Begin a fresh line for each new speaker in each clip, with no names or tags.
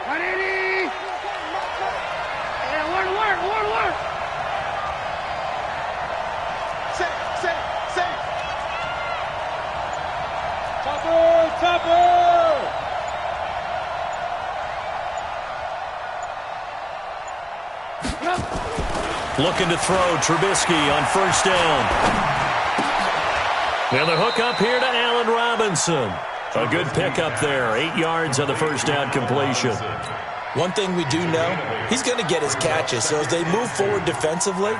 180. Yeah, word. Say. Topper.
Looking to throw Trubisky on first down. And the hook up here to Allen Robinson. A good pickup there. 8 yards on the first down completion.
One thing we do know, he's going to get his catches. So as they move forward defensively,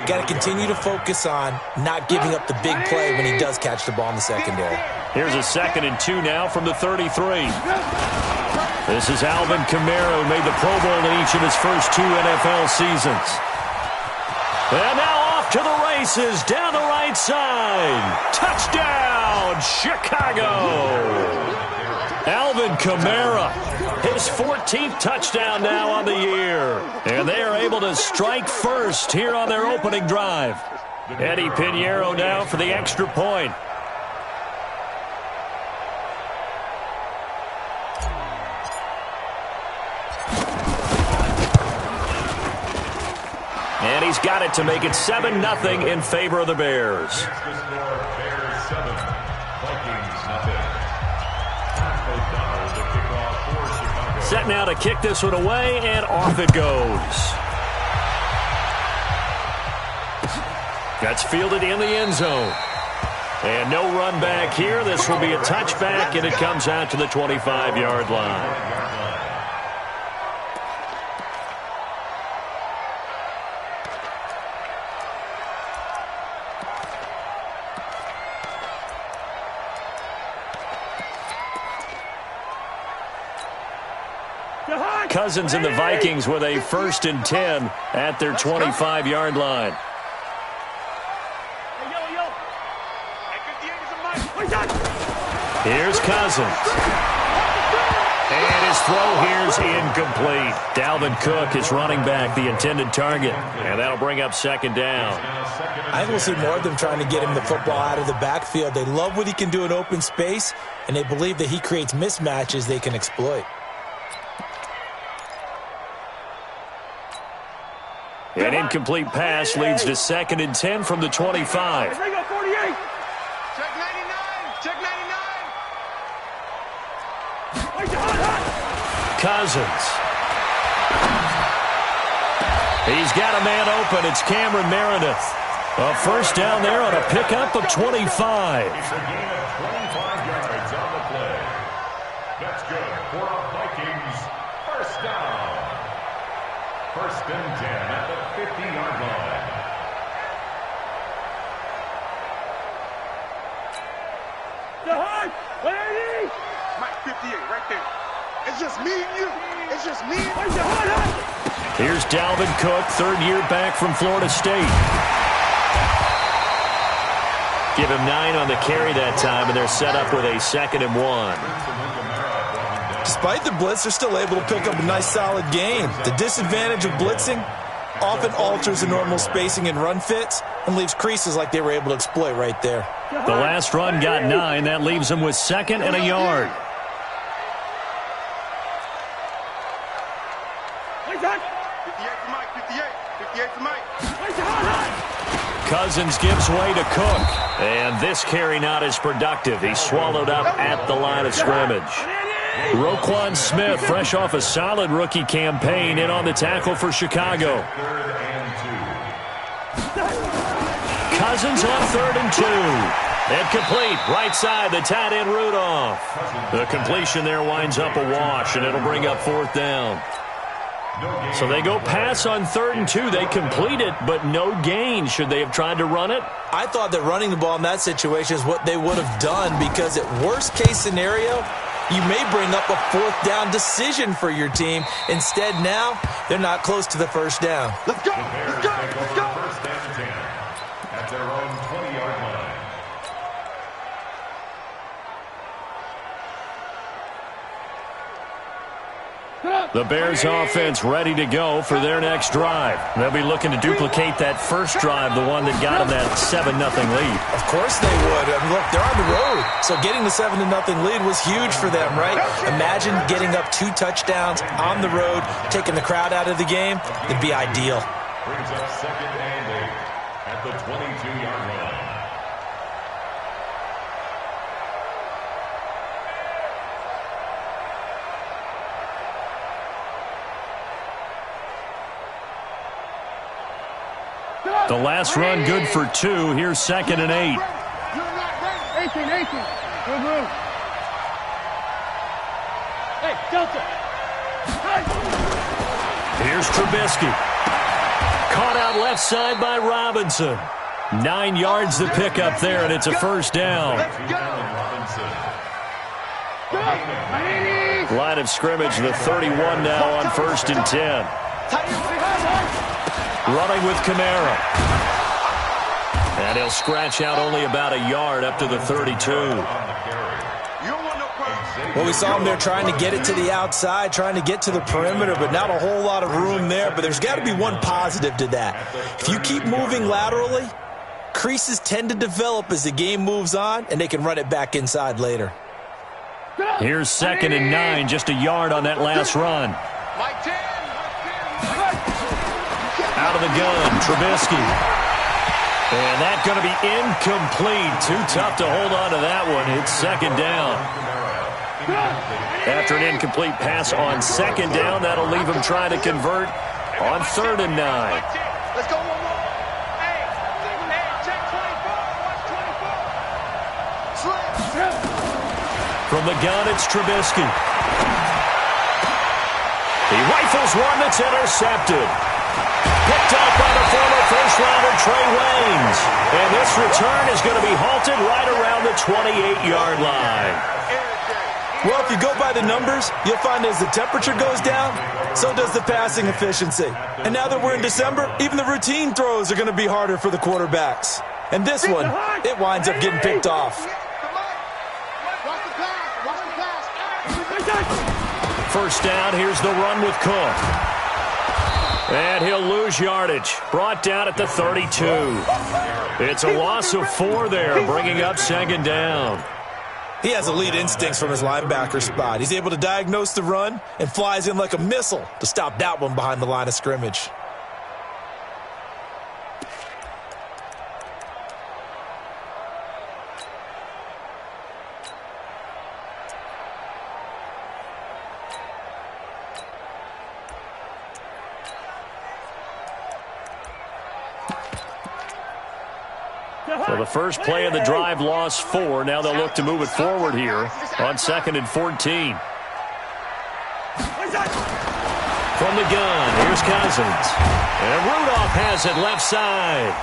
got to continue to focus on not giving up the big play when he does catch the ball in the secondary.
Here's a 2nd and 2 now from the 33. This is Alvin Kamara, who made the Pro Bowl in each of his first 2 NFL seasons. And now off to the races, down the right side. Touchdown, Chicago. Alvin Kamara, his 14th touchdown now on the year. And they are able to strike first here on their opening drive. Eddie Pinheiro now for the extra point. And he's got it to make it 7-0 in favor of the Bears. Set now to kick this one away, and off it goes. That's fielded in the end zone. And no run back here. This will be a touchback, and it comes out to the 25-yard line. Cousins and the Vikings with a 1st and 10 at their 25-yard line. Here's Cousins. And his throw here's incomplete. Dalvin Cook is running back, the intended target. And that'll bring up 2nd down.
I think we'll see more of them trying to get him the football out of the backfield. They love what he can do in open space, and they believe that he creates mismatches they can exploit.
An incomplete pass leads to 2nd and 10 from the 25.
Check 99.
Cousins. He's got a man open. It's Cameron Meredith. A 1st down there on a pickup of 25.
It's a gain of 25 yards on the play. That's good for a Vikings 1st down. 1st and 10 at the 50-yard line.
Mike 58 right there. It's just me and you. It's just me.
Here's Dalvin Cook, 3rd year back from Florida State. Give him 9 on the carry that time, and they're set up with a 2nd and 1.
Despite the blitz, they're still able to pick up a nice, solid gain. The disadvantage of blitzing often alters the normal spacing and run fits and leaves creases like they were able to exploit right there.
The last run got 9. That leaves them with 2nd and a yard. Cousins gives way to Cook. And this carry not as productive. He's swallowed up at the line of scrimmage. Roquan Smith, fresh off a solid rookie campaign, in on the tackle for Chicago. Cousins on 3rd and 2. And complete, right side, the tight end Rudolph. The completion there winds up a wash, and it'll bring up 4th down. So they go pass on 3rd and 2. They complete it, but no gain. Should they have tried to run it?
I thought that running the ball in that situation is what they would have done, because at worst case scenario, you may bring up a 4th down decision for your team. Instead, now, they're not close to the 1st down.
Let's go. Let's go. Let's go.
1st and 10 at their own 20-yard line.
Put up.
The Bears offense ready to go for their next drive. They'll be looking to duplicate that first drive, the one that got them that 7-0 lead.
Of course they would. I mean, look, they're on the road. So getting the 7-0 lead was huge for them, right? Imagine getting up 2 touchdowns on the road, taking the crowd out of the game. It'd be ideal.
Brings up 2nd and 8 at the 22-yard line.
The last run good for 2. Here's 2nd and 8.
18. Good move. Hey, Delta.
Here's Trubisky. Caught out left side by Robinson. 9 yards to pick up there, and it's a first down. Line of scrimmage, the 31 now on 1st and 10. Running with Kamara. And he'll scratch out only about a yard up to the 32.
Well, we saw him there trying to get it to the outside, trying to get to the perimeter, but not a whole lot of room there. But there's got to be one positive to that. If you keep moving laterally, creases tend to develop as the game moves on, and they can run it back inside later.
Here's 2nd and 9, just a yard on that last run. Out of the gun, Trubisky. And that's going to be incomplete. Too tough to hold on to that one. It's 2nd down. After an incomplete pass on 2nd down, that'll leave him trying to convert on 3rd and 9.
Let's go one more. Hey, check 24.
From the gun, it's Trubisky. He rifles one that's intercepted. Picked up by the former first-rounder Trey Waynes. And this return is going to be halted right around the 28-yard line.
Well, if you go by the numbers, you'll find as the temperature goes down, so does the passing efficiency. And now that we're in December, even the routine throws are going to be harder for the quarterbacks. And this one, it winds up getting picked off.
First down, here's the run with Cook. And he'll lose yardage. Brought down at the 32. It's a loss of 4 there, bringing up 2nd down.
He has elite instincts from his linebacker spot. He's able to diagnose the run and flies in like a missile to stop that one behind the line of scrimmage.
So the first play of the drive lost 4. Now they'll look to move it forward here on 2nd and 14. From the gun, here's Cousins. And Rudolph has it left side.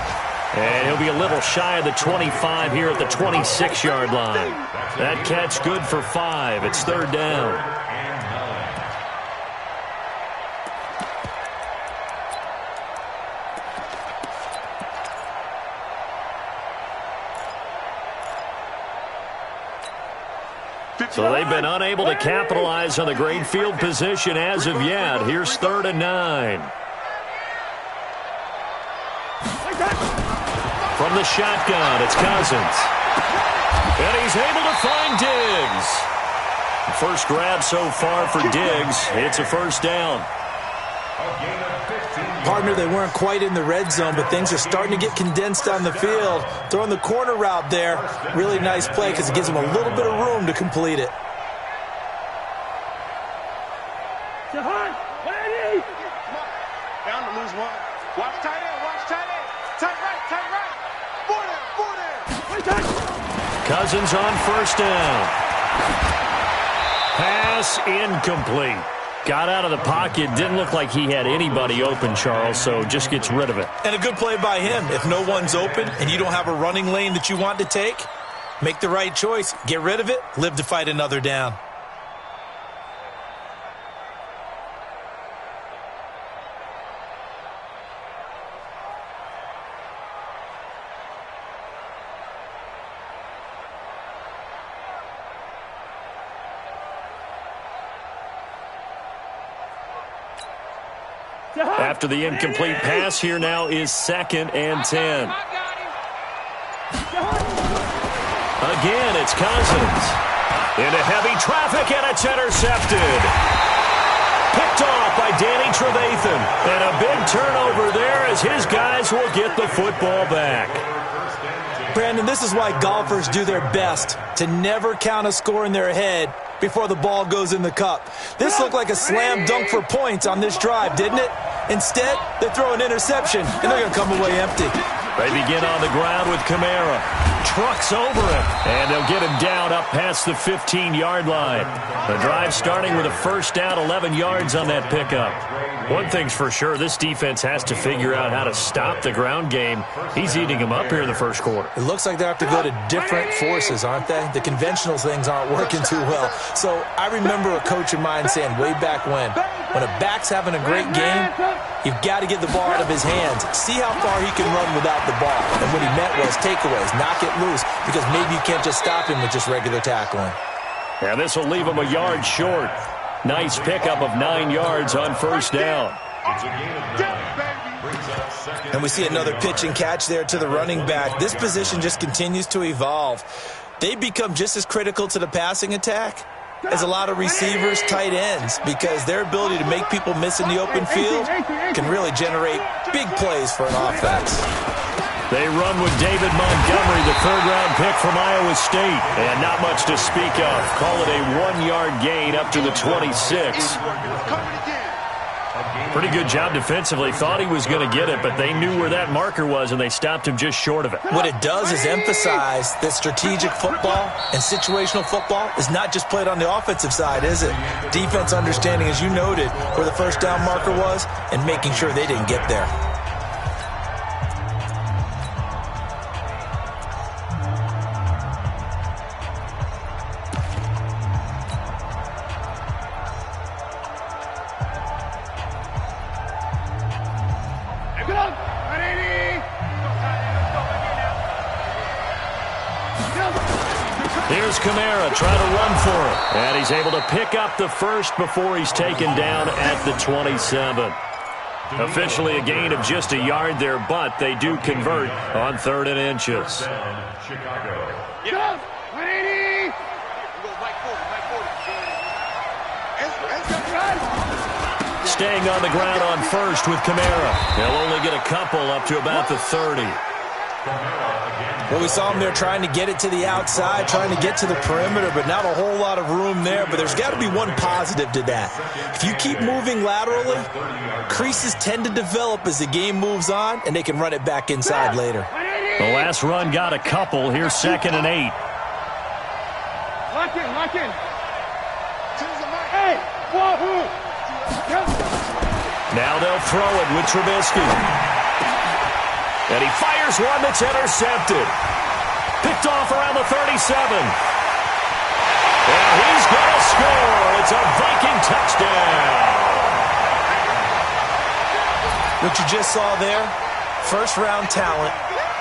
And he'll be a little shy of the 25 here at the 26-yard line. That catch good for 5. It's 3rd down. So they've been unable to capitalize on the great field position as of yet. Here's 3rd and 9. From the shotgun, it's Cousins. And he's able to find Diggs. First grab so far for Diggs. It's a first down.
Partner, they weren't quite in the red zone, but things are starting to get condensed on the field. Throwing the corner route there, really nice play because it gives them a little bit of room to complete it.
Down to lose one. Watch tight end, watch tight end. Tight right, tight right. 4 down.
Cousins on first down. Pass incomplete. Got out of the pocket. Didn't look like he had anybody open, Charles, so just gets rid of it.
And a good play by him. If no one's open and you don't have a running lane that you want to take, make the right choice. Get rid of it. Live to fight another down.
After the incomplete pass, here now is 2nd and 10. Again, it's Cousins. Into heavy traffic, and it's intercepted. Picked off by Danny Trevathan. And a big turnover there as his guys will get the football back.
Brandon, this is why golfers do their best to never count a score in their head before the ball goes in the cup. This looked like a slam dunk for points on this drive, didn't it? Instead, they throw an interception, and they're going to come away empty.
They begin on the ground with Kamara. Trucks over him, and they'll get him down up past the 15-yard line. The drive starting with a first down, 11 yards on that pickup. One thing's for sure, this defense has to figure out how to stop the ground game. He's eating them up here in the first quarter.
It looks like they have to go to different forces, aren't they? The conventional things aren't working too well. So I remember a coach of mine saying way back when a back's having a great game, you've got to get the ball out of his hands. See how far he can run without the ball. And what he meant was takeaways, knock it loose, because maybe you can't just stop him with just regular tackling.
And this will leave him a yard short. Nice pickup of 9 yards on first down.
And we see another pitch and catch there to the running back. This position just continues to evolve. They become just as critical to the passing attack as a lot of receivers, tight ends, because their ability to make people miss in the open field can really generate big plays for an offense.
They run with David Montgomery, the third-round pick from Iowa State. And not much to speak of. Call it a 1-yard gain up to the 26. Pretty good job defensively. Thought he was going to get it, but they knew where that marker was, and they stopped him just short of it.
What it does is emphasize that strategic football and situational football is not just played on the offensive side, is it? Defense understanding, as you noted, where the first down marker was and making sure they didn't get there.
Here's Kamara trying to run for it. And he's able to pick up the first before he's taken down at the 27. Officially a gain of just a yard there, but they do convert on 3rd and inches. Staying on the ground on first with Kamara. They'll only get a couple up to about the 30.
Well, we saw him there trying to get it to the outside, trying to get to the perimeter, but not a whole lot of room there. But there's got to be one positive to that. If you keep moving laterally, creases tend to develop as the game moves on, and they can run it back inside later.
The last run got a couple. Here's 2nd and 8.
Lock in. Hey, wahoo!
Now they'll throw it with Trubisky. And he fires one that's intercepted. Picked off around the 37. And he's going to score. It's a Viking touchdown.
What you just saw there, first-round talent,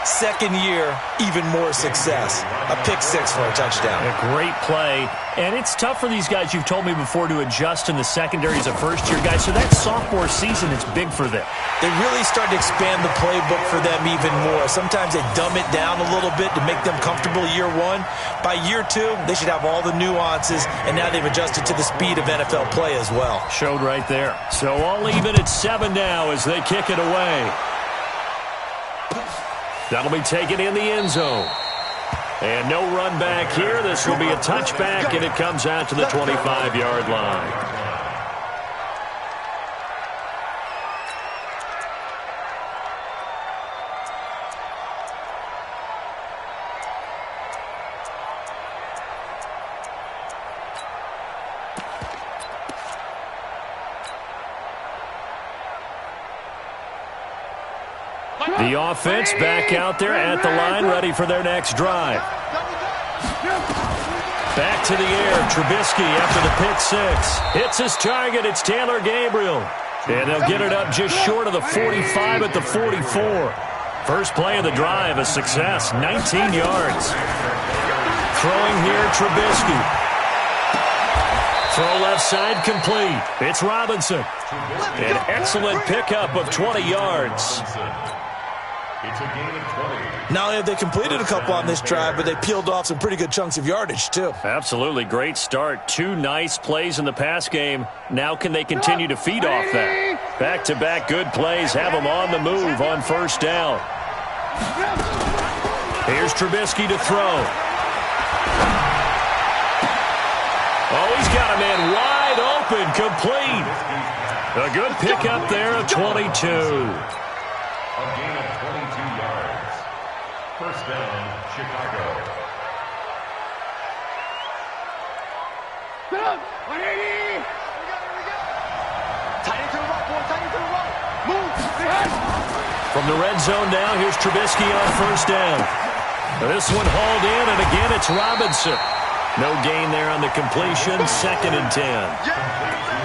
second year, even more success. A pick six for a touchdown.
A great play. And it's tough for these guys, you've told me before, to adjust in the secondary as a first-year guy. So that sophomore season is big for them.
They really start to expand the playbook for them even more. Sometimes they dumb it down a little bit to make them comfortable year one. By year two, they should have all the nuances, and now they've adjusted to the speed of NFL play as well.
Showed right there. So all even at 7 now as they kick it away. That'll be taken in the end zone. And no run back here. This will be a touchback, and it comes out to the 25-yard line. The offense back out there at the line, ready for their next drive. Back to the air, Trubisky after the pick six. Hits his target, it's Taylor Gabriel. And they'll get it up just short of the 45 at the 44. First play of the drive, a success, 19 yards. Throwing here, Trubisky. Throw left side complete. It's Robinson. An excellent pickup of 20 yards.
It's a gain of 20.
Not only have they completed a couple on this drive, but they peeled off some pretty good chunks of yardage, too.
Absolutely great start. 2 nice plays in the pass game. Now can they continue to feed off that? Back-to-back good plays have them on the move on first down. Here's Trubisky to throw. Oh, he's got a man wide open, complete. A good pickup there of 22.
A gain of 22 yards. First down, Chicago.
Get up! 180! Tight into the right, boy. Tight into the right. Move.
From the red zone now, here's Trubisky on first down. This one hauled in, and again it's Robinson. No gain there on the completion, 2nd and 10.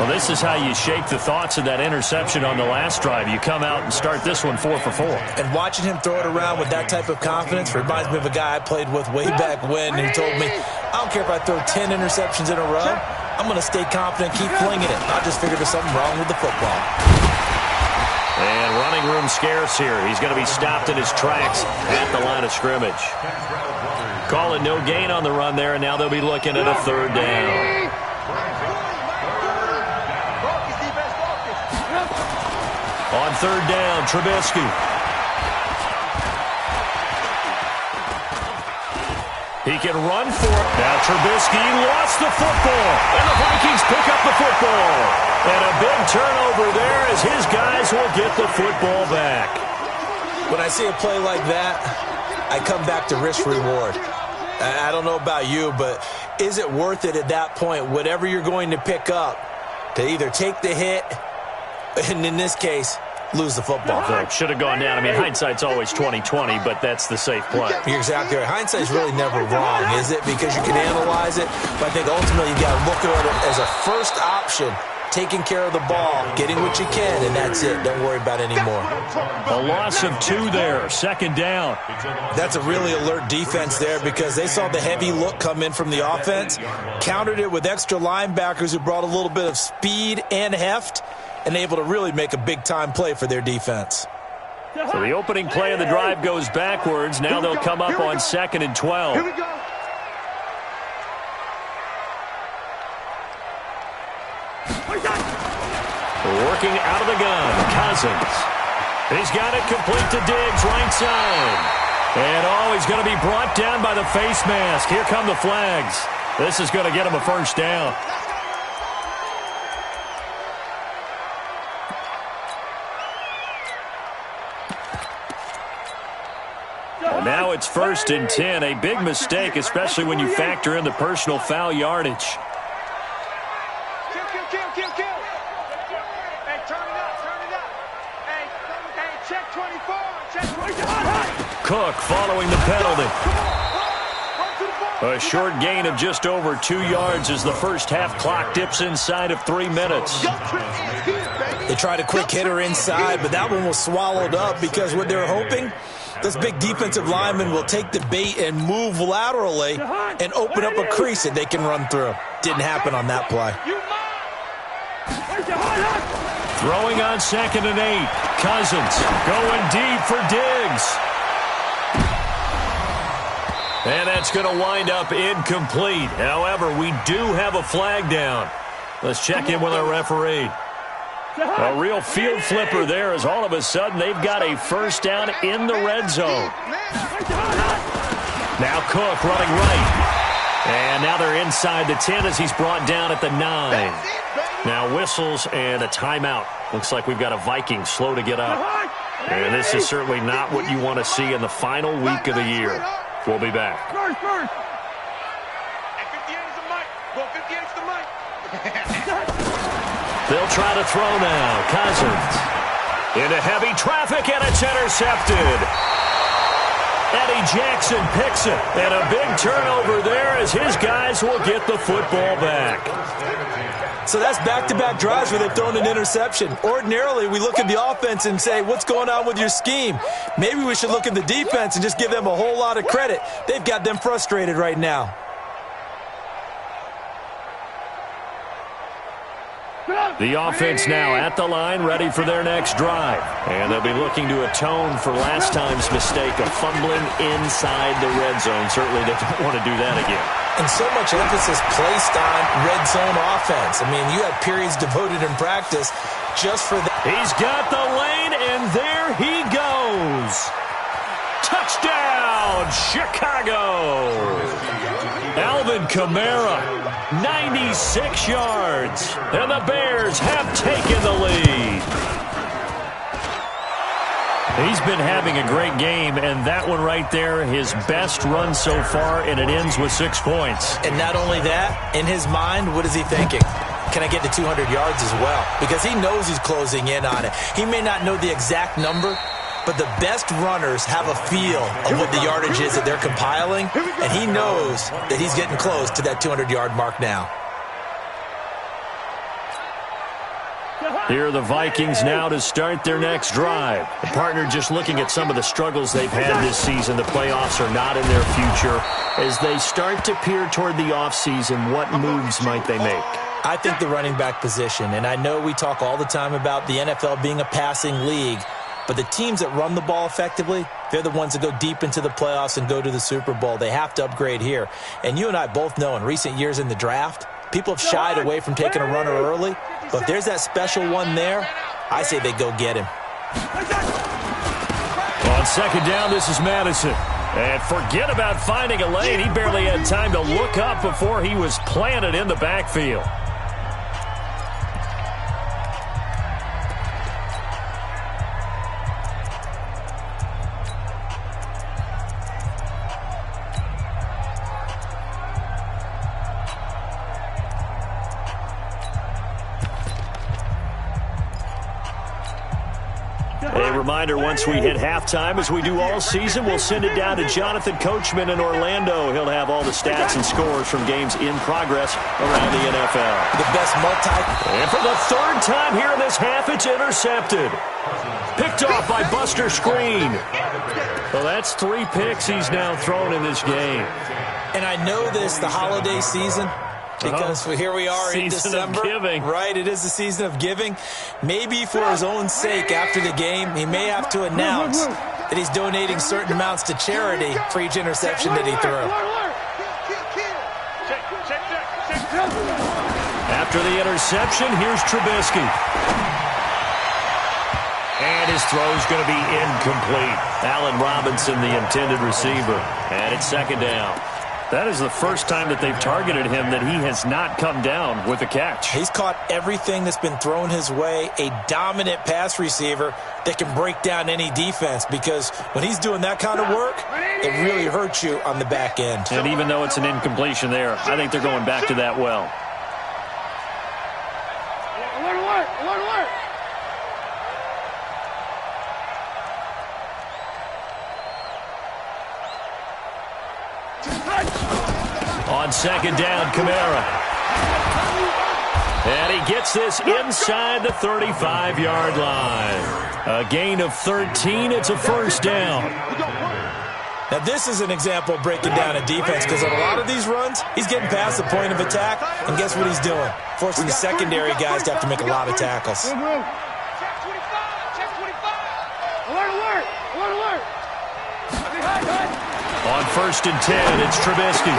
Well, this is how you shake the thoughts of that interception on the last drive. You come out and start this one 4 for 4.
And watching him throw it around with that type of confidence reminds me of a guy I played with way back when who told me, I don't care if I throw 10 interceptions in a row, I'm going to stay confident, keep flinging it. I just figured there's something wrong with the football.
And running room scarce here. He's going to be stopped in his tracks at the line of scrimmage. Call it no gain on the run there, and now they'll be looking at a 3rd down. On 3rd down, Trubisky. He can run for it. Now Trubisky lost the football, and the Vikings pick up the football. And a big turnover there as his guys will get the football back.
When I see a play like that, I come back to risk-reward. I don't know about you, but is it worth it at that point, whatever you're going to pick up, to either take the hit, and in this case, lose the football?
So should have gone down. I mean, hindsight's always 20/20, but that's the safe play.
You're exactly right. Hindsight's really never wrong, is it? Because you can analyze it, but I think ultimately you got to look at it as a first option, taking care of the ball, getting what you can, and that's it. Don't worry about it anymore.
A loss of 2 there, 2nd down.
That's a really alert defense there because they saw the heavy look come in from the offense, countered it with extra linebackers who brought a little bit of speed and heft, and able to really make a big-time play for their defense.
So the opening play of the drive goes backwards. Now they'll come up on 2nd and 12.
Here we go.
Working out of the gun, Cousins. He's got it complete to Diggs, right side. And he's going to be brought down by the face mask. Here come the flags. This is going to get him a first down. Well, now it's 1st and 10. A big mistake, especially when you factor in the personal foul yardage.
Kill. Hey, turn it up. Hey, check 24. Check 24.
Cook following the penalty. A short gain of just over 2 yards as the first half clock dips inside of 3 minutes.
They tried a quick hitter inside, but that one was swallowed up because what they're hoping, this big defensive lineman will take the bait and move laterally and open up a crease that they can run through. Didn't happen on that play.
Throwing on 2nd and 8. Cousins going deep for Diggs. And that's going to wind up incomplete. However, we do have a flag down. Let's check in with our referee. A real field flipper there as all of a sudden they've got a first down in the red zone. Now Cook running right. And now they're inside the 10 as he's brought down at the 9. Now whistles and a timeout. Looks like we've got a Viking slow to get up. And this is certainly not what you want to see in the final week of the year. We'll be back.
First. And 58 is the mic. Well, 58 is the mic.
They'll try to throw now. Cousins into heavy traffic, and it's intercepted. Eddie Jackson picks it, and a big turnover there as his guys will get the football back.
So that's back-to-back drives where they've thrown an interception. Ordinarily, we look at the offense and say, what's going on with your scheme? Maybe we should look at the defense and just give them a whole lot of credit. They've got them frustrated right now.
The offense now at the line, ready for their next drive. And they'll be looking to atone for last time's mistake of fumbling inside the red zone. Certainly they don't want to do that again.
And so much emphasis placed on red zone offense. I mean, you had periods devoted in practice just for that.
He's got the lane, and there he goes. Touchdown, Chicago. Alvin Kamara, 96 yards. And the Bears have taken the lead. He's been having a great game, and that one right there, his best run so far, and it ends with 6 points.
And not only that, in his mind, what is he thinking? Can I get to 200 yards as well? Because he knows he's closing in on it. He may not know the exact number, but the best runners have a feel of what the yardage is that they're compiling, and he knows that he's getting close to that 200-yard mark now.
Here are the Vikings now to start their next drive. The partner just looking at some of the struggles they've had this season. The playoffs are not in their future. As they start to peer toward the offseason, what moves might they make?
I think the running back position, and I know we talk all the time about the NFL being a passing league, but the teams that run the ball effectively, they're the ones that go deep into the playoffs and go to the Super Bowl. They have to upgrade here. And you and I both know in recent years in the draft, people have shied away from taking a runner early. But if there's that special one there, I say they go get him.
On second down, this is Madison. And forget about finding a lane. He barely had time to look up before he was planted in the backfield. A reminder, once we hit halftime, as we do all season, we'll send it down to Jonathan Coachman in Orlando. He'll have all the stats and scores from games in progress around the NFL.
The best
And for the third time here in this half, it's intercepted. Picked off by Buster Screen. Well, that's 3 picks he's now thrown in this game.
And I know this, the holiday season, because here we are in December.
Season of giving.
Right, it is the season of giving. Maybe for his own sake after the game, he may have to announce that he's donating certain amounts to charity for each interception that he threw.
After the interception, here's Trubisky. And his throw's going to be incomplete. Allen Robinson, the intended receiver. And it's second down. That is the first time that they've targeted him that he has not come down with a catch.
He's caught everything that's been thrown his way, a dominant pass receiver that can break down any defense, because when he's doing that kind of work, it really hurts you on the back end.
And even though it's an incompletion there, I think they're going back to that well.
Alert!
On second down, Kamara. And he gets this inside the 35-yard line. A gain of 13. It's a first down.
Now, this is an example of breaking down a defense, because on a lot of these runs, he's getting past the point of attack, and guess what he's doing? Forcing the secondary guys to have to make a lot of tackles.
On first and 10, it's Trubisky.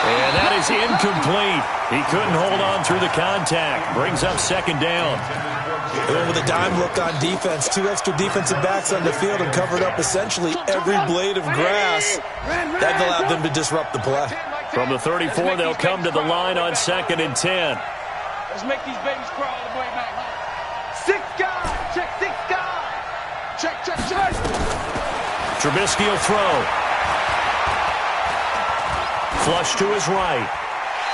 And that is incomplete. He couldn't hold on through the contact. Brings up second down.
They went with a dime look on defense. 2 extra defensive backs on the field and covered up essentially every blade of grass. That allowed them to disrupt the play.
From the 34, they'll come to the line on second and 10.
Let's make these babies crawl all the way back. 6 guys. Check 6 guys. Check.
Trubisky will throw. Flush to his right.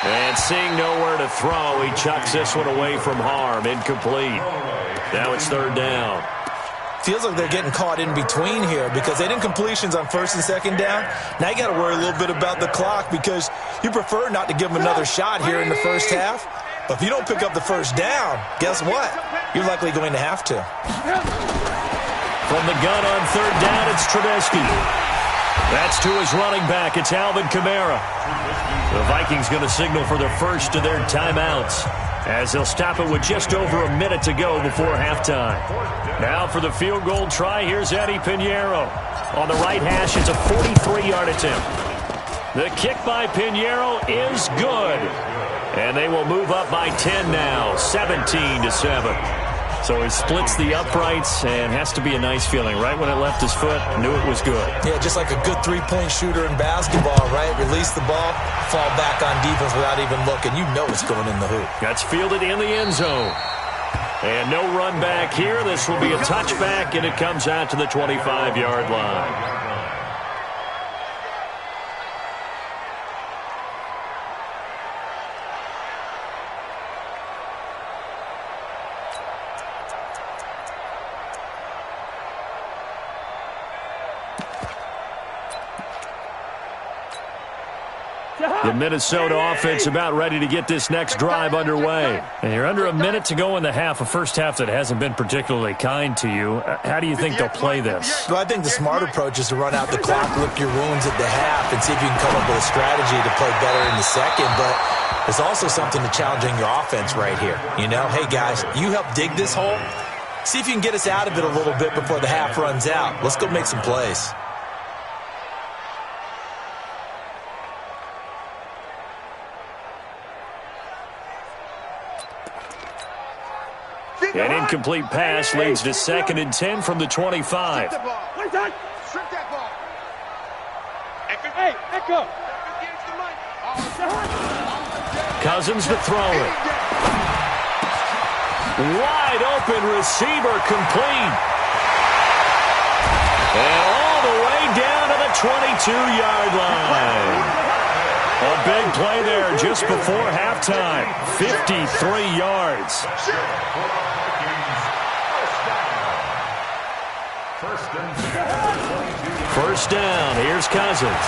And seeing nowhere to throw, he chucks this one away from harm. Incomplete. Now it's third down.
Feels like they're getting caught in between here, because they did completions on first and second down. Now you got to worry a little bit about the clock, because you prefer not to give them another shot here in the first half. But if you don't pick up the first down, guess what? You're likely going to have to.
From the gun on third down, it's Trubisky. That's to his running back. It's Alvin Kamara. The Vikings going to signal for their first of their timeouts, as they'll stop it with just over a minute to go before halftime. Now for the field goal try, here's Eddie Pinheiro. On the right hash, it's a 43-yard attempt. The kick by Pinheiro is good. And they will move up by 10 now, 17-7. So he splits the uprights, and has to be a nice feeling. Right when it left his foot, knew it was good.
Yeah, just like a good three-point shooter in basketball, right? Release the ball, fall back on defense without even looking. You know it's going in the hoop.
That's fielded in the end zone. And no run back here. This will be a touchback, and it comes out to the 25-yard line. The Minnesota offense about ready to get this next drive underway. And you're under a minute to go in the half, a first half that hasn't been particularly kind to you. How do you think they'll play this?
Well, I think the smart approach is to run out the clock, lick your wounds at the half, and see if you can come up with a strategy to play better in the second. But there's also something to challenging your offense right here. You know, hey, guys, you help dig this hole. See if you can get us out of it a little bit before the half runs out. Let's go make some plays.
An incomplete pass leads to 2nd and 10 from the 25. Cousins to throw it. Wide open receiver complete. And all the way down to the 22-yard line. A big play there just before halftime. 53 yards. First down. Here's Cousins.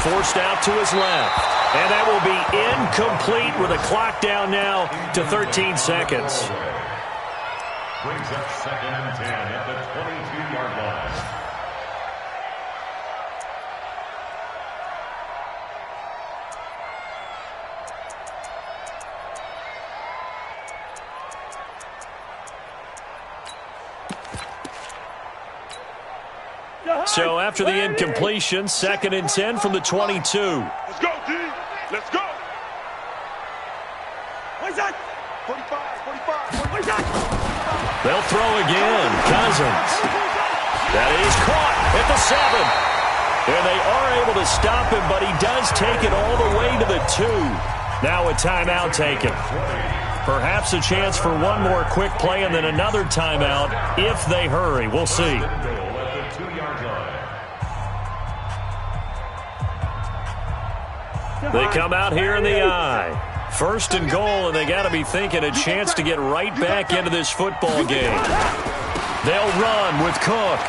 Forced out to his left. And that will be incomplete with a clock down now to 13 seconds.
Brings up 2nd and 10 at the 22-yard line.
So after the incompletion, 2nd and 10 from the 22.
Let's go, D. Let's go. What's that? 45.
They'll throw again. Cousins. That is caught at the 7. And they are able to stop him, but he does take it all the way to the 2. Now a timeout taken. Perhaps a chance for one more quick play and then another timeout if they hurry. We'll see. They come out here in the eye. 1st and goal, and they got to be thinking a chance to get right back into this football game. They'll run with Cook.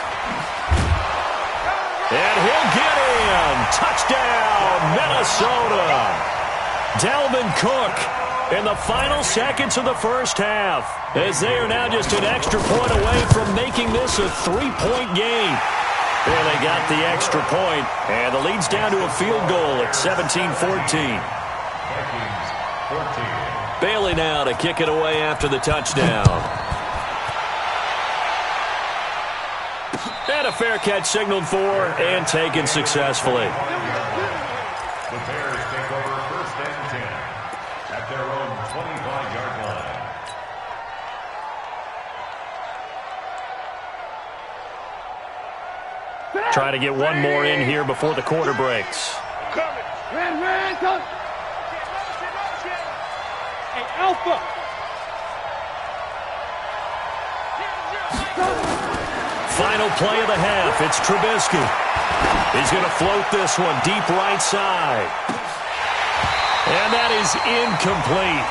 And he'll get in. Touchdown, Minnesota. Dalvin Cook in the final seconds of the first half, as they are now just an extra point away from making this a 3-point game. And they got the extra point, and the lead's down to a field goal at 17-14. Bailey now to kick it away after the touchdown. And a fair catch signaled for and taken successfully.
The Bears take over 1st and 10 at their own 25-yard line.
Try to get one more in here before the quarter breaks.
Ran, come. Hey, Alpha.
Final play of the half. It's Trubisky. He's going to float this one deep right side. And that is incomplete.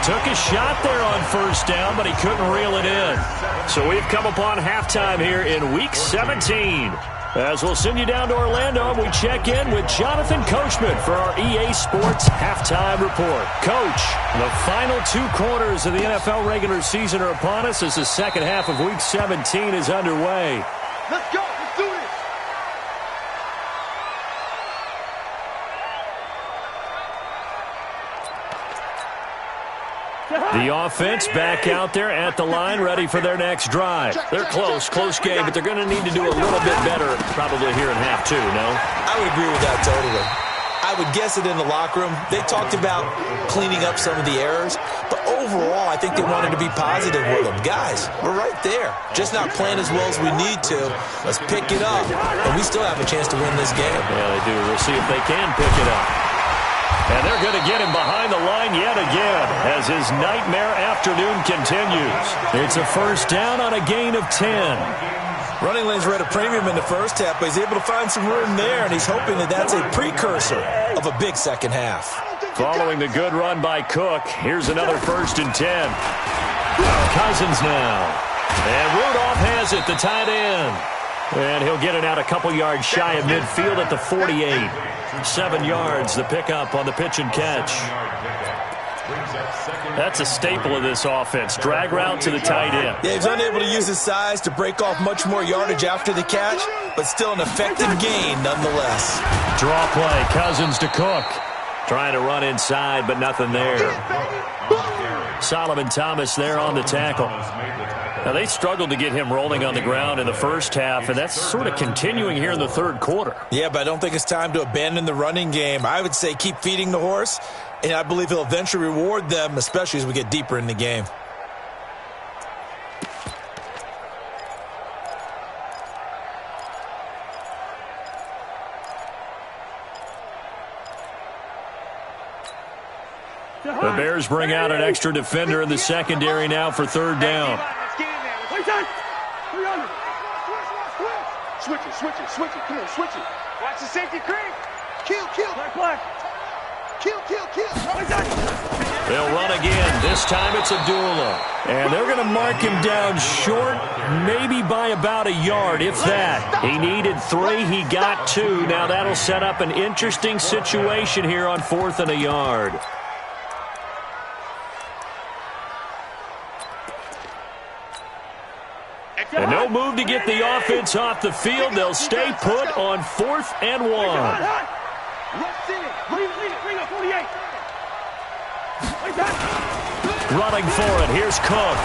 Took a shot there on 1st down, but he couldn't reel it in. So we've come upon halftime here in Week 17. As we'll send you down to Orlando, and we check in with Jonathan Coachman for our EA Sports Halftime Report. Coach, the final 2 quarters of the NFL regular season are upon us as the second half of Week 17 is underway.
Let's go. Let's do this.
The offense back out there at the line, ready for their next drive. They're close game, but they're going to need to do a little bit better probably here in half two, no?
I would agree with that totally. I would guess it in the locker room. They talked about cleaning up some of the errors, but overall, I think they wanted to be positive with them. Guys, we're right there. Just not playing as well as we need to. Let's pick it up, and we still have a chance to win this game.
Yeah, they do. We'll see if they can pick it up. And they're going to get him behind the line yet again as his nightmare afternoon continues. It's a first down on a gain of 10.
Running lanes were at a premium in the first half, but he's able to find some room there, and he's hoping that that's a precursor of a big second half.
Following the good run by Cook, here's another 1st and 10. Cousins now. And Rudolph has it, the tight end. And he'll get it out a couple yards shy of midfield at the 48. 7 yards, the pickup on the pitch and catch. That's a staple of this offense. Drag route to the tight end.
Yeah, he's unable to use his size to break off much more yardage after the catch, but still an effective gain nonetheless.
Draw play, Cousins to Cook. Trying to run inside, but nothing there. Solomon Thomas there on the tackle. Now, they struggled to get him rolling on the ground in the first half, and that's sort of continuing here in the third quarter.
Yeah, but I don't think it's time to abandon the running game. I would say keep feeding the horse, and I believe he'll eventually reward them, especially as we get deeper in the game.
The Bears bring out an extra defender in the secondary now for third down.
Switch it. Come on, switch it. Watch the safety creep. Kill. Black. Kill.
They'll run again. This time it's Abdullah. And they're going to mark him down short, maybe by about a yard, if that. He needed 3. He got 2. Now that'll set up an interesting situation here on 4th and a yard. And no move to get the offense off the field. They'll stay put on 4th and 1. Running for it. Here's Cook.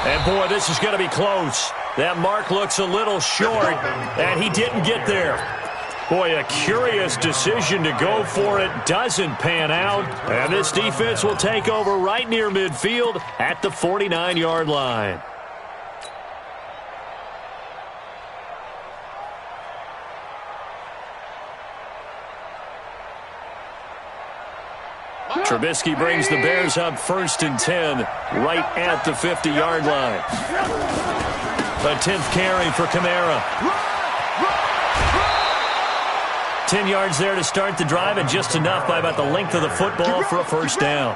And, boy, this is going to be close. That mark looks a little short, and he didn't get there. Boy, a curious decision to go for it. Doesn't pan out. And this defense will take over right near midfield at the 49-yard line. Trubisky brings the Bears up 1st and 10 right at the 50-yard line. A 10th carry for Kamara. 10 yards there to start the drive, and just enough by about the length of the football for a first down.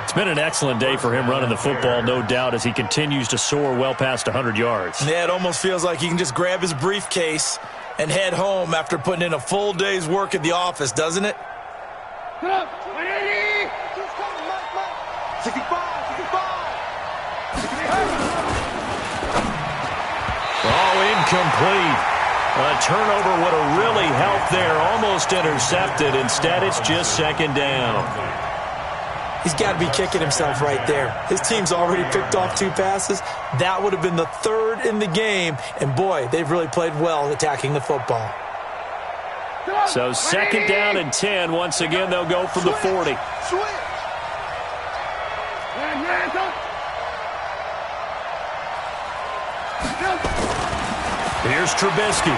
It's been an excellent day for him running the football, no doubt, as he continues to soar well past 100 yards.
Yeah, it almost feels like he can just grab his briefcase and head home after putting in a full day's work at the office, doesn't it?
65.
Oh, incomplete. A turnover would have really helped there. Almost intercepted. Instead, it's just 2nd down.
He's got to be kicking himself right there. His team's already picked off 2 passes. That would have been the 3rd in the game. And, boy, they've really played well attacking the football.
So 2nd down and 10. Once again, they'll go from the 40. Here's Trubisky.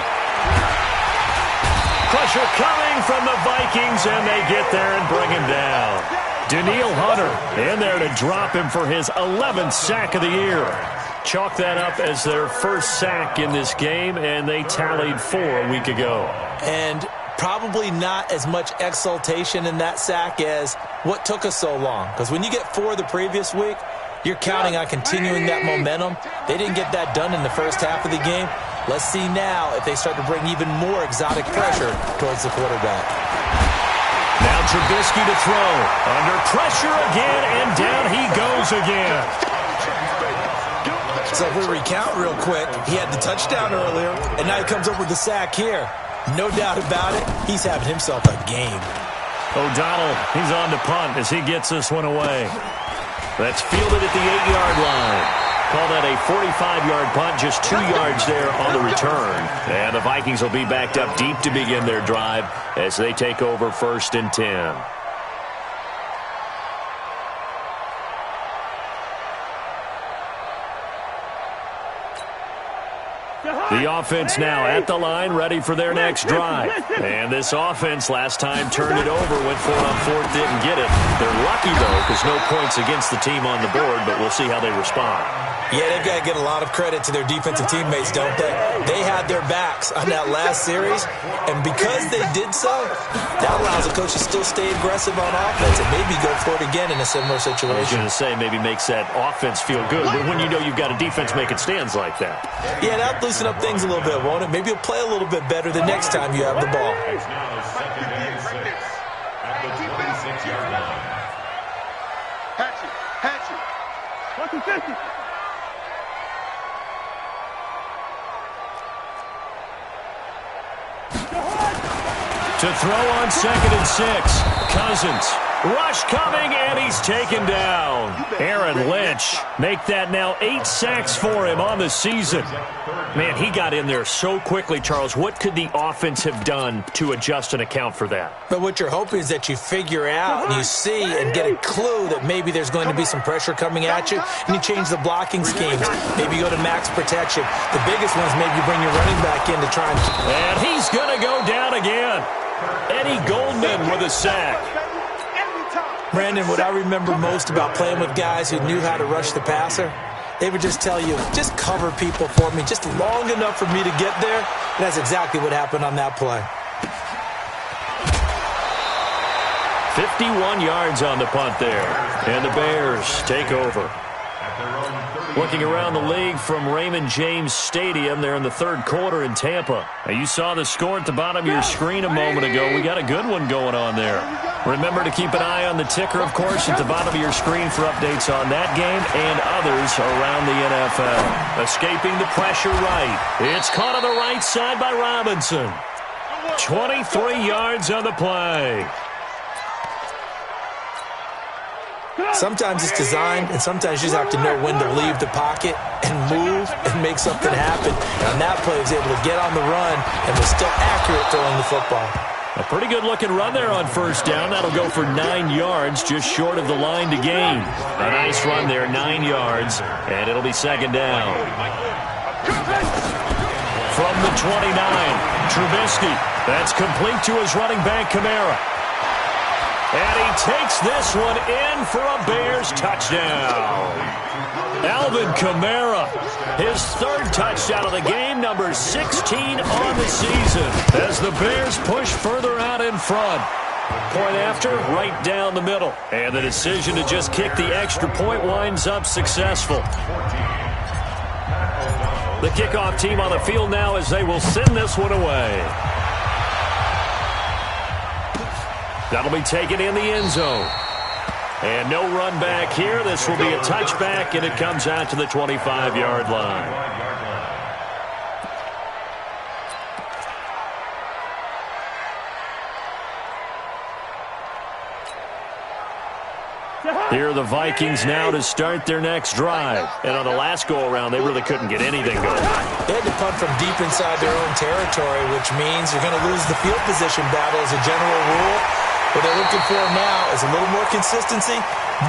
Pressure coming from the Vikings, and they get there and bring him down. Danielle Hunter in there to drop him for his 11th sack of the year. Chalk that up as their first sack in this game, and they tallied 4 a week ago.
And probably not as much exultation in that sack as what took us so long. Because when you get 4 the previous week, you're counting on continuing that momentum. They didn't get that done in the first half of the game. Let's see now if they start to bring even more exotic pressure towards the quarterback.
Now Trubisky to throw. Under pressure again, and down he goes again.
So if we recount real quick, he had the touchdown earlier, and now he comes up with the sack here. No doubt about it, he's having himself a game.
O'Donnell, he's on to punt as he gets this one away. That's fielded at the 8-yard line. Call that a 45-yard punt, just 2 yards there on the return. And the Vikings will be backed up deep to begin their drive as they take over 1st and 10. The offense now at the line, ready for their next drive. And this offense last time turned it over, went for it on 4th, didn't get it. They're lucky, though, because no points against the team on the board, but we'll see how they respond.
Yeah, they've got to get a lot of credit to their defensive teammates, don't they? They had their backs on that last series, and because they did so, that allows the coach to still stay aggressive on offense and maybe go for it again in a similar situation.
I was going to say, maybe makes that offense feel good, but when you know you've got a defense making stands like that.
Yeah, that'll loosen up things a little bit, won't it? Maybe you'll play a little bit better the next time you have the ball.
It's now 2nd and 6 at the 26-yard line.
Hatchet. Fucking 50.
To throw on 2nd and 6. Cousins. Rush coming, and he's taken down. Aaron Lynch. Make that now 8 sacks for him on the season. Man, he got in there so quickly, Charles. What could the offense have done to adjust and account for that?
But what you're hoping is that you figure out and you see and get a clue that maybe there's going to be some pressure coming at you, and you change the blocking schemes. Maybe you go to max protection. The biggest one is maybe you bring your running back in to try and...
And he's going to go down again. Eddie Goldman with a sack.
Brandon, what I remember most about playing with guys who knew how to rush the passer, they would just tell you, just cover people for me, just long enough for me to get there. And that's exactly what happened on that play.
51 yards on the punt there. And the Bears take over. Looking around the league from Raymond James Stadium, they're in the 3rd quarter in Tampa. Now, you saw the score at the bottom of your screen a moment ago. We got a good one going on there. Remember to keep an eye on the ticker, of course, at the bottom of your screen for updates on that game and others around the NFL. Escaping the pressure right. It's caught on the right side by Robinson. 23 yards on the play.
Sometimes it's designed, and sometimes you just have to know when to leave the pocket and move and make something happen. And on that play, he was able to get on the run and was still accurate throwing the football.
A pretty good-looking run there on 1st down. That'll go for 9 yards, just short of the line to gain. A nice run there, 9 yards, and it'll be 2nd down. From the 29, Trubisky. That's complete to his running back, Kamara. And he takes this one in for a Bears touchdown. Alvin Kamara, his 3rd touchdown of the game, number 16 on the season, as the Bears push further out in front. Point after, right down the middle. And the decision to just kick the extra point winds up successful. The kickoff team on the field now as they will send this one away. That'll be taken in the end zone. And no run back here. This will be a touchback, and it comes out to the 25-yard line. Here are the Vikings now to start their next drive. And on the last go-around, they really couldn't get anything going.
They had to punt from deep inside their own territory, which means you're going to lose the field position battle as a general rule. What they're looking for now is a little more consistency,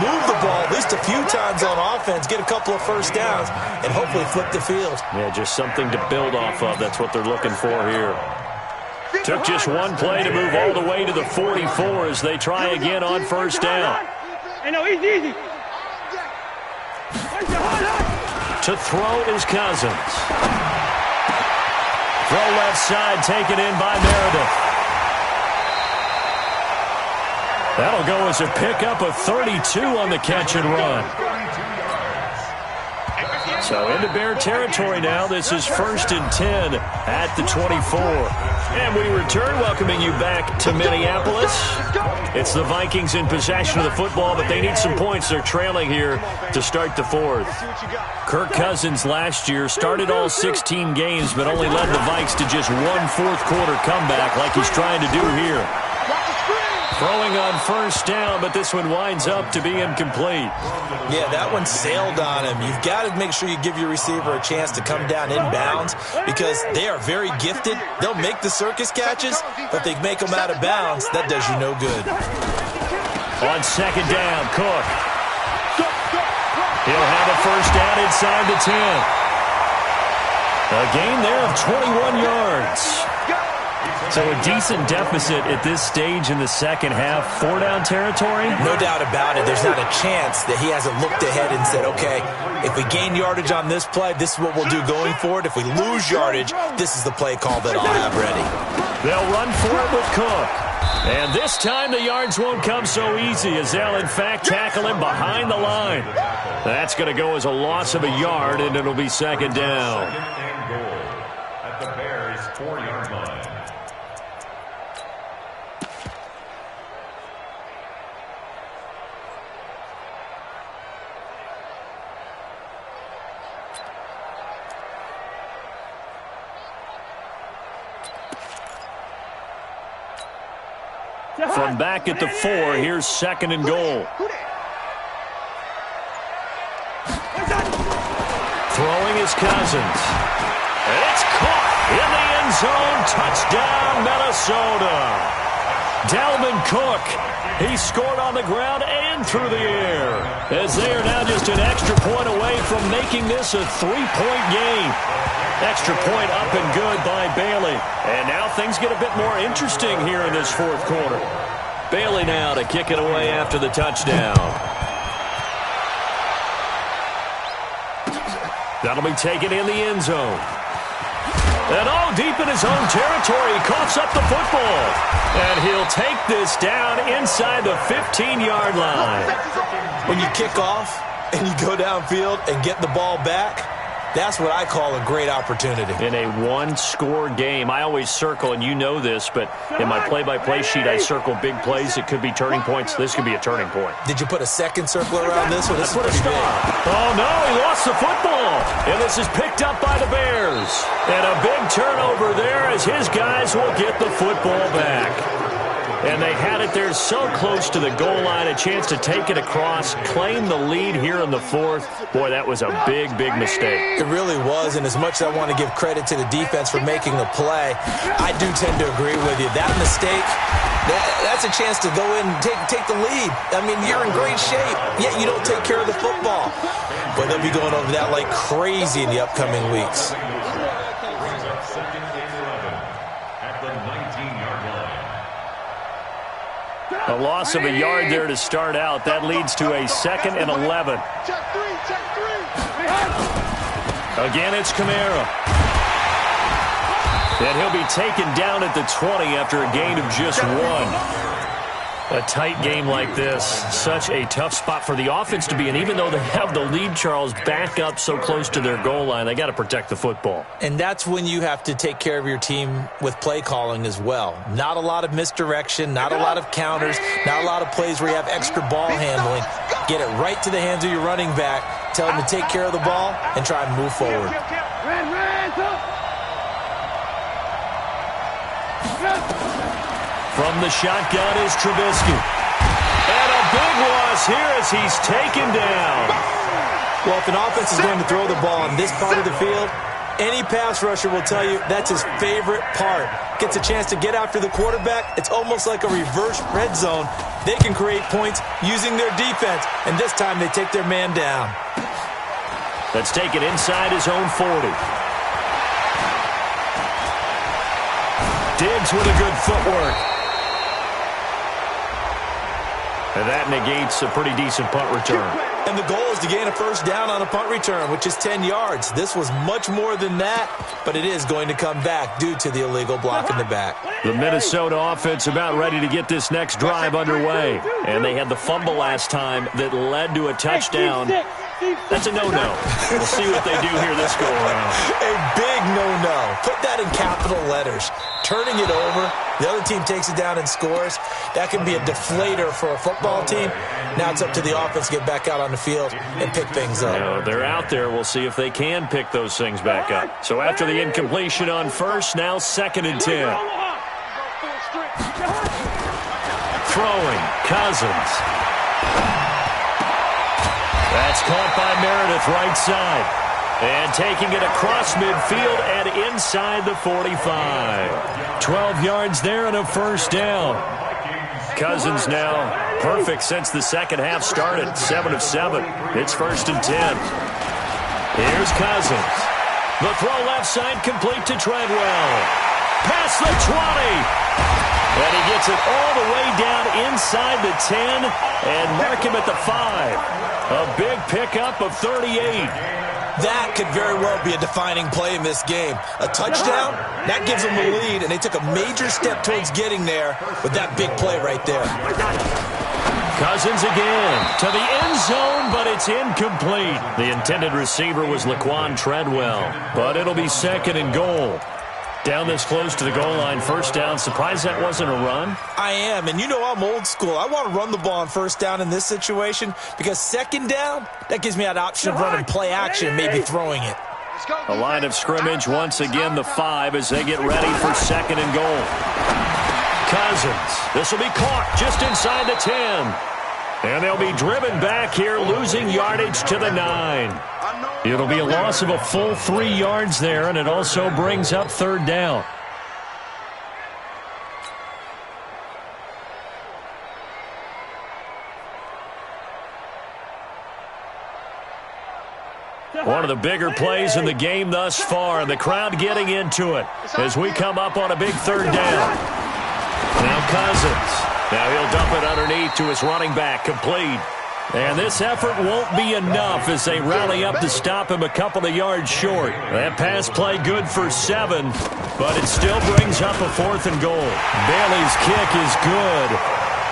move the ball at least a few times on offense, get a couple of 1st downs, and hopefully flip the field.
Yeah, just something to build off of. That's what they're looking for here. Took just one play to move all the way to the 44 as they try again on 1st down.
Easy.
To throw is Cousins. Throw left side, taken in by Meredith. That'll go as a pickup of 32 on the catch and run. So into Bear territory now. This is 1st and 10 at the 24. And we return, welcoming you back to Minneapolis. It's the Vikings in possession of the football, but they need some points. They're trailing here to start the 4th. Kirk Cousins last year started all 16 games, but only led the Vikes to just one fourth quarter comeback like he's trying to do here. Throwing on first down, but this one winds up to be incomplete.
Yeah, that one sailed on him. You've got to make sure you give your receiver a chance to come down inbounds because they are very gifted. They'll make the circus catches, but they make them out of bounds. That does you no good.
On second down, Cook. He'll have a first down inside the 10. A gain there of 21 yards. So a decent deficit at this stage in the second half. 4-down territory?
No doubt about it. There's not a chance that he hasn't looked ahead and said, okay, if we gain yardage on this play, this is what we'll do going forward. If we lose yardage, this is the play call that I'll have ready.
They'll run for it with Cook. And this time the yards won't come so easy as they'll, in fact, tackle him behind the line. That's going to go as a loss of a yard, and it'll be second down.
Second and goal at the Bears' 4-yard line.
From back at the 4, here's second and goal. Throwing is Cousins. And it's caught in the end zone. Touchdown, Minnesota. Dalvin Cook. He scored on the ground and through the air, as they are now just an extra point away from making this a 3-point game. Extra point up and good by Bailey. And now things get a bit more interesting here in this fourth quarter. Bailey now to kick it away after the touchdown. That'll be taken in the end zone. And deep in his own territory, he coughs up the football. And he'll take this down inside the 15-yard line.
When you kick off and you go downfield and get the ball back, that's what I call a great opportunity.
In a one-score game, I always circle, and you know this, but in my play-by-play sheet, I circle big plays. It could be turning points. This could be a turning point.
Did you put a second circle around this one? This is pretty big.
Oh, no, he lost the football. And this is picked up by the Bears. And a big turnover there as his guys will get the football back. And they had it there so close to the goal line, a chance to take it across, claim the lead here in the fourth. Boy, that was a big, big mistake.
It really was, and as much as I want to give credit to the defense for making the play, I do tend to agree with you. That mistake, that's a chance to go in and take the lead. I mean, you're in great shape, yet you don't take care of the football. But they'll be going over that like crazy in the upcoming weeks.
Brings up second and 11 at the 19-yard line.
A loss of a yard there to start out. That leads to a second and 11. Again, it's Kamara. And he'll be taken down at the 20 after a gain of just 1. A tight game like this, such a tough spot for the offense to be in. Even though they have the lead, Charles, back up so close to their goal line, they got to protect the football.
And that's when you have to take care of your team with play calling as well. Not a lot of misdirection, not a lot of counters, not a lot of plays where you have extra ball handling. Get it right to the hands of your running back, tell them to take care of the ball, and try and move forward.
From the shotgun is Trubisky. And a big loss here as he's taken down.
Well, if an offense is going to throw the ball on this part of the field, any pass rusher will tell you that's his favorite part. Gets a chance to get after the quarterback. It's almost like a reverse red zone. They can create points using their defense, and this time they take their man down.
That's taken inside his own 40. Diggs with a good footwork. And that negates a pretty decent punt return.
And the goal is to gain a first down on a punt return, which is 10 yards. This was much more than that, but it is going to come back due to the illegal block in the back.
The Minnesota offense about ready to get this next drive underway. And they had the fumble last time that led to a touchdown. That's a no-no. We'll see what they do here this go-around.
A big no-no. Put that in capital letters. Turning it over, the other team takes it down and scores. That can be a deflator for a football team. Now it's up to the offense to get back out on the field and pick things up.
They're out there. We'll see if they can pick those things back up. So after the incompletion on first, now second and 10. throwing. Cousins. That's caught by Meredith right side. And taking it across midfield and inside the 45. 12 yards there and a first down. Cousins now perfect since the second half started. 7 of 7. It's 1st and 10. Here's Cousins. The throw left side complete to Treadwell. Past the 20. And he gets it all the way down inside the 10 and mark him at the 5. A big pickup of 38.
That could very well be a defining play in this game. A touchdown, that gives them the lead, and they took a major step towards getting there with that big play right there.
Cousins again to the end zone, but it's incomplete. The intended receiver was Laquan Treadwell, but it'll be 2nd and goal. Down this close to the goal line, first down. Surprised that wasn't a run?
I am, and you know I'm old school. I want to run the ball on first down in this situation because 2nd down, that gives me that option of running play action, maybe throwing it.
A line of scrimmage, once again the 5 as they get ready for 2nd and goal. Cousins, this will be caught just inside the 10. And they'll be driven back here, losing yardage to the 9. It'll be a loss of a full 3 yards there, and it also brings up 3rd down. One of the bigger plays in the game thus far, and the crowd getting into it as we come up on a big 3rd down. Now Cousins. Now he'll dump it underneath to his running back, complete. And this effort won't be enough as they rally up to stop him a couple of yards short. That pass play good for 7, but it still brings up a 4th and goal. Bailey's kick is good.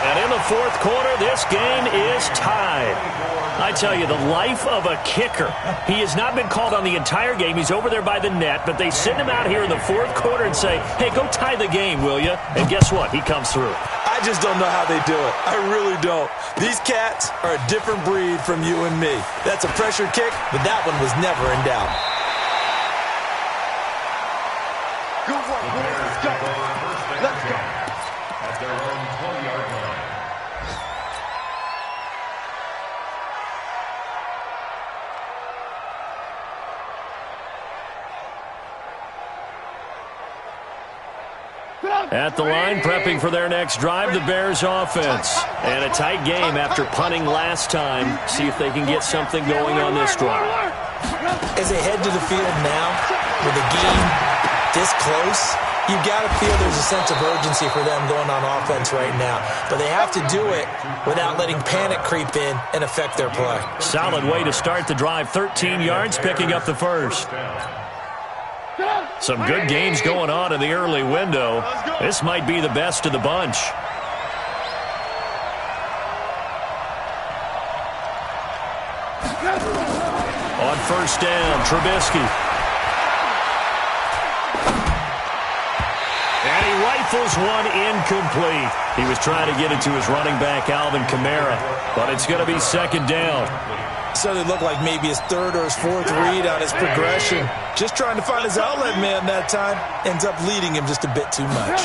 And in the 4th quarter, this game is tied. I tell you, the life of a kicker. He has not been called on the entire game. He's over there by the net, but they send him out here in the 4th quarter and say, hey, go tie the game, will you? And guess what? He comes through.
I just don't know how they do it. I really don't. These cats are a different breed from you and me. That's a pressure kick, but that one was never in doubt.
Good work, boys. Let's go. Let's go.
At their own 20-yard line.
At the line, prepping for their next drive, the Bears offense. And a tight game after punting last time. See if they can get something going on this drive.
As they head to the field now, with the game this close, you've got to feel there's a sense of urgency for them going on offense right now. But they have to do it without letting panic creep in and affect their play.
Solid way to start the drive. 13 yards, picking up the first. Some good games going on in the early window. This might be the best of the bunch. On first down, Trubisky. And he rifles one incomplete. He was trying to get it to his running back, Alvin Kamara, but it's going to be 2nd down.
So it looked like maybe his 3rd or his 4th read on his progression. Just trying to find his outlet man that time. Ends up leading him just a bit too much.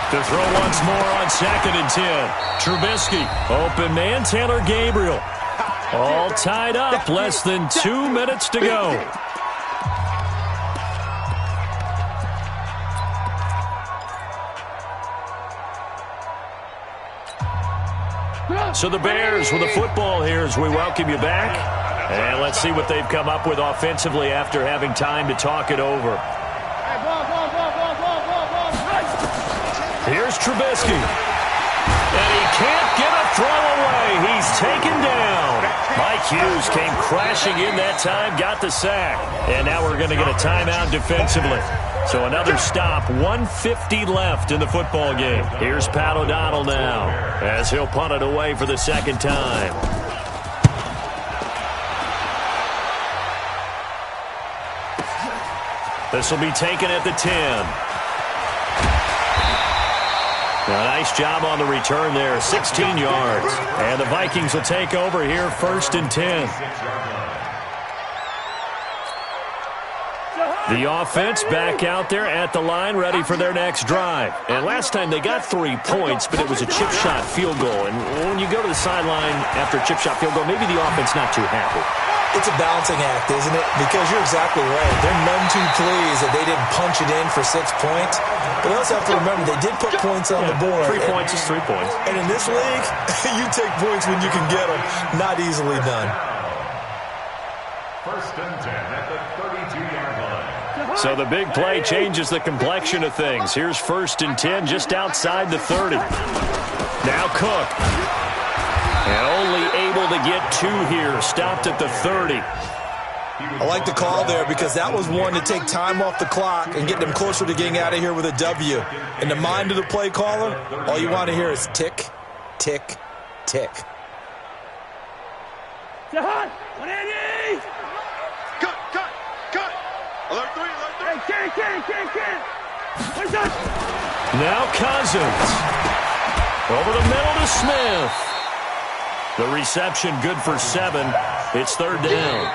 To throw once more on 2nd and 10. Trubisky, open man, Taylor Gabriel. All tied up, less than 2 minutes to go. So the Bears with the football here as we welcome you back. And let's see what they've come up with offensively after having time to talk it over. Here's Trubisky. And he can't get a throw away. He's taken down. Mike Hughes came crashing in that time, got the sack. And now we're going to get a timeout defensively. So another stop, 1:50 left in the football game. Here's Pat O'Donnell now as he'll punt it away for the 2nd time. This will be taken at the 10. A nice job on the return there, 16 yards. And the Vikings will take over here, 1st and 10. The offense back out there at the line, ready for their next drive. And last time they got 3 points, but it was a chip shot field goal. And when you go to the sideline after a chip shot field goal, maybe the offense not too happy.
It's a balancing act, isn't it? Because you're exactly right. They're none too pleased that they didn't punch it in for 6 points. But they also have to remember they did put points on the board.
3 points is 3 points.
And in this league, you take points when you can get them. Not easily done.
First and 10 at the 32-yard line.
So the big play changes the complexion of things. Here's first and 10 just outside the 30. Now Cook. And only able to get 2 here. Stopped at the 30.
I like the call there because that was one to take time off the clock and get them closer to getting out of here with a W. In the mind of the play caller, all you want to hear is tick, tick, tick.
Jahan, 180! Cut! Alert 3, alert 3! Can't! What's that?
Now Cousins. Over the middle to Smith. The reception good for 7. It's third down.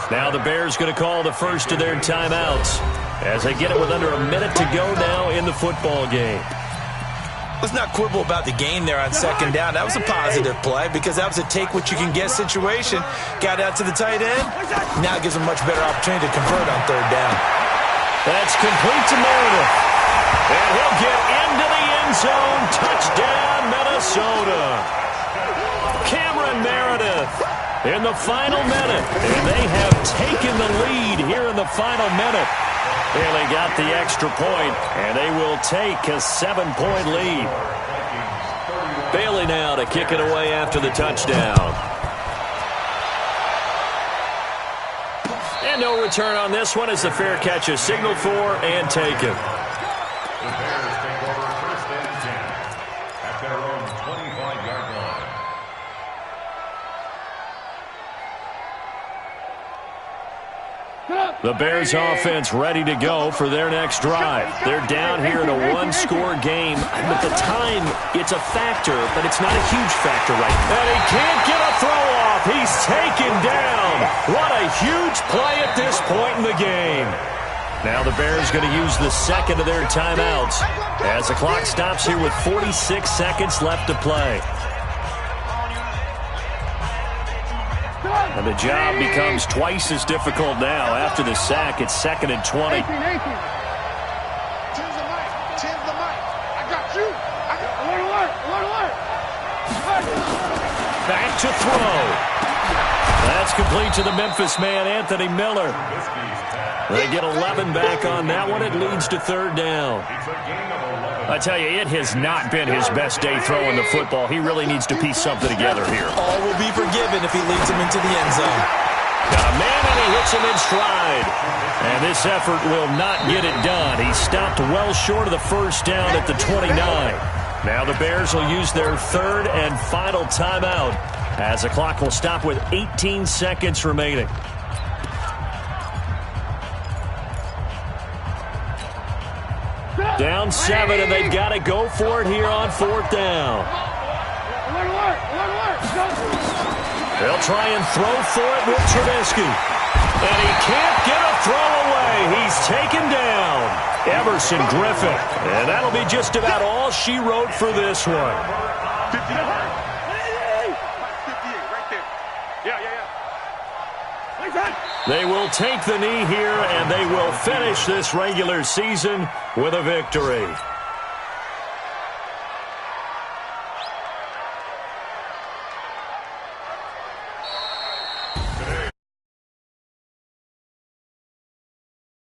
Now the Bears going to call the first of their timeouts as they get it with under a minute to go now in the football game.
Let's not quibble about the gain there on second down. That was a positive play because that was a take-what-you-can-get situation. Got out to the tight end. Now it gives them a much better opportunity to convert on third down.
That's complete to Meredith. And he'll get into the end zone. Touchdown, Minnesota. Cameron Meredith in the final minute. And they have taken the lead here in the final minute. And they got the extra point, and they will take a 7-point lead. Bailey now to kick it away after the touchdown. And no return on this one as the fair catch is signaled for and taken.
The Bears take over first and 10 at their own 25-yard line.
The Bears offense ready to go for their next drive. They're down here in a one-score game. At the time, it's a factor, but it's not a huge factor right now. And he can't get a throw off. He's taken down. What a huge play at this point in the game. Now the Bears going to use the second of their timeouts as the clock stops here with 46 seconds left to play. And the job becomes twice as difficult now. After the sack, it's 2nd and 20.
Change the mic. I got you. Alert.
Back to throw. That's complete to the Memphis man, Anthony Miller. They get 11 back on that one. It leads to third down. I tell you, it has not been his best day throwing the football. He really needs to piece something together here.
All will be forgiven if he leads him into the end zone.
Got a man and he hits him in stride. And this effort will not get it done. He stopped well short of the first down at the 29. Now the Bears will use their third and final timeout as the clock will stop with 18 seconds remaining. Down 7, and they've got to go for it here on fourth down. They'll try and throw for it with Trubisky. And he can't get a throw away. He's taken down. Everson Griffin. And that'll be just about all she wrote for this one.
58 right there. Yeah.
They will take the knee here, and they will finish this regular season with a victory.